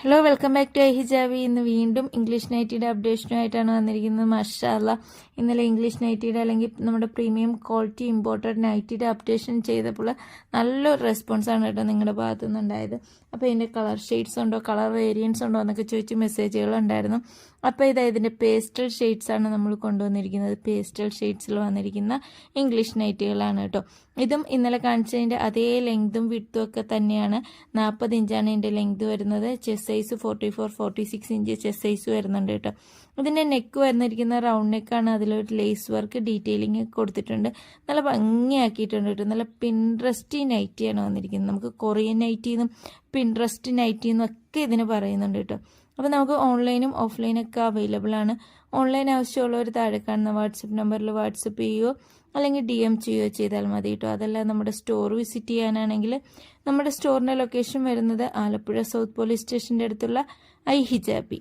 Hello, welcome back to I Hijabi. ഇന്ന് വീണ്ടും English നൈറ്റിയുടെ അപ്ഡേഷനുമായിട്ടാണ് വന്നിരിക്കുന്നത്. മാഷാഅല്ലാ, ഇന്നലെ ഇംഗ്ലീഷ് നൈറ്റിയുടെ അല്ലെങ്കിൽ നമ്മുടെ പ്രീമിയം ക്വാളിറ്റി ഇമ്പോർട്ടഡ് നൈറ്റിയുടെ അപ്ഡേഷൻ ചെയ്തപ്പോൾ നല്ലൊരു റെസ്പോൺസാണ് കേട്ടോ നിങ്ങളുടെ ഭാഗത്തു നിന്നുണ്ടായത്. അപ്പോൾ ഇതിൻ്റെ കളർ ഷെയ്ഡ്സ് ഉണ്ടോ, കളർ വേരിയൻസ് ഉണ്ടോ എന്നൊക്കെ ചോദിച്ച് മെസ്സേജുകളുണ്ടായിരുന്നു. അപ്പോൾ ഇതിൻ്റെ പേസ്റ്റൽ ഷെയ്ഡ്സാണ് നമ്മൾ കൊണ്ടുവന്നിരിക്കുന്നത്. പേസ്റ്റൽ ഷെയ്ഡ്സിൽ വന്നിരിക്കുന്ന ഇംഗ്ലീഷ് നൈറ്റുകളാണ് കേട്ടോ. ഇതും ഇന്നലെ കാണിച്ചതിൻ്റെ അതേ ലെങ്തും വിഡ്ത്തും ഒക്കെ തന്നെയാണ്. 40 ഇഞ്ചാണ് ഇതിൻ്റെ ലെങ്ത് വരുന്നത്. Chest size 44-46 inch chest size വരുന്നുണ്ട് കേട്ടോ. ഇതിൻ്റെ നെക്ക് വന്നിരിക്കുന്ന റൗണ്ട് നെക്കാണ്. അതിലൊരു ലേസ് വർക്ക് ഡീറ്റെയിലിംഗ് കൊടുത്തിട്ടുണ്ട്. നല്ല ഭംഗിയാക്കിയിട്ടുണ്ട് കേട്ടോ. നല്ല പിൻട്രസ്റ്റി നൈറ്റിയാണ് വന്നിരിക്കുന്നത്. നമുക്ക് കൊറിയൻ നൈറ്റിന്നും പിൻട്രസ്റ്റ് നൈറ്റിന്നും ഒക്കെ ഇതിന് പറയുന്നുണ്ട് കേട്ടോ. അപ്പോൾ നമുക്ക് ഓൺലൈനും ഓഫ്ലൈനൊക്കെ അവൈലബിൾ ആണ്. ഓൺലൈൻ ആവശ്യമുള്ളവർ താഴെ കാണുന്ന വാട്സപ്പ് നമ്പറിൽ വാട്സപ്പ് ചെയ്യുകയോ അല്ലെങ്കിൽ DM ചെയ്യുകയോ ചെയ്താൽ മതി കേട്ടോ. അതല്ല നമ്മുടെ സ്റ്റോർ വിസിറ്റ് ചെയ്യാനാണെങ്കിൽ നമ്മുടെ സ്റ്റോറിൻ്റെ ലൊക്കേഷൻ വരുന്നത് ആലപ്പുഴ സൗത്ത് പോലീസ് സ്റ്റേഷൻ്റെ അടുത്തുള്ള ഐ ഹിജാബി.